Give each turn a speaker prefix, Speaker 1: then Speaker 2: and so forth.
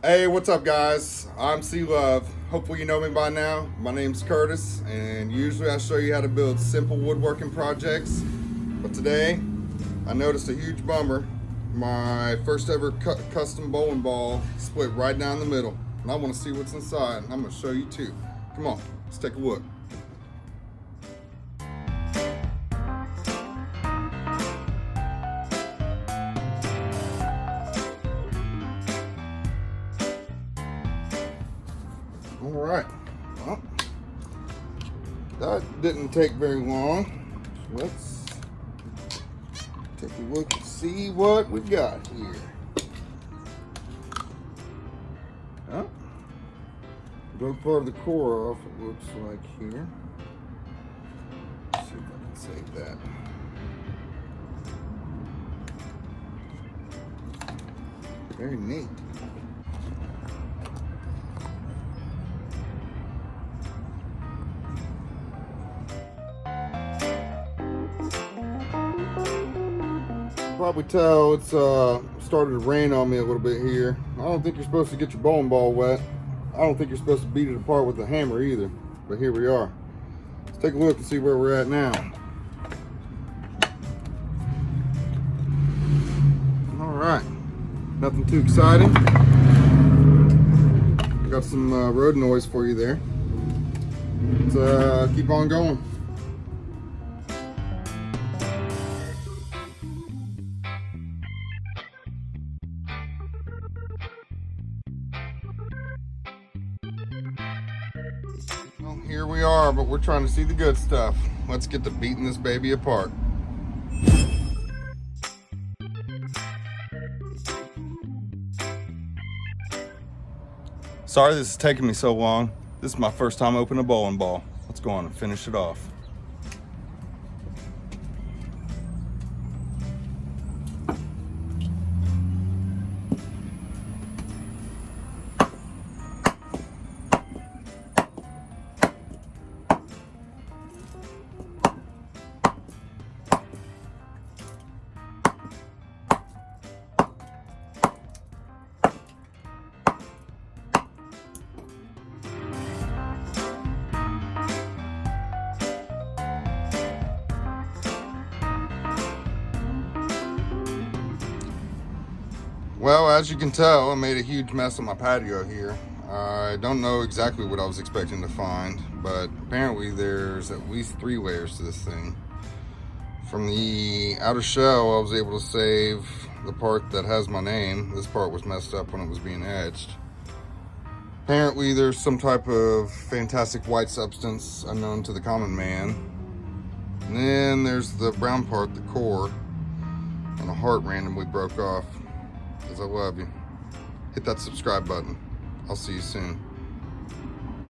Speaker 1: Hey, what's up, guys? I'm C Love. Hopefully, you know me by now. My name's Curtis, and usually I show you how to build simple woodworking projects. But today, I noticed a huge bummer. My first ever custom bowling ball split right down the middle, and I want to see what's inside, and I'm going to show you too. Come on, let's take a look. All right, well, that didn't take very long. Let's take a look and see what we got here. Oh, broke part of the core off, it looks like here. Let's see if I can save that. Very neat. Probably tell it's started to rain on me a little bit here. I don't think you're supposed to get your bowling ball wet. I don't think you're supposed to beat it apart with a hammer either, but here we are. Let's take a look and see where we're at now. All right, nothing too exciting. Got some road noise for you there. Let's keep on going. Well, here we are, but we're trying to see the good stuff. Let's get to beating this baby apart. Sorry this is taking me so long. This is my first time opening a bowling ball. Let's go on and finish it off. Well, as you can tell, I made a huge mess on my patio here. I don't know exactly what I was expecting to find, but apparently there's at least 3 layers to this thing. From the outer shell, I was able to save the part that has my name. This part was messed up when it was being etched. Apparently there's some type of fantastic white substance unknown to the common man. And then there's the brown part, the core, and a heart randomly broke off. I love you. Hit that subscribe button. I'll see you soon.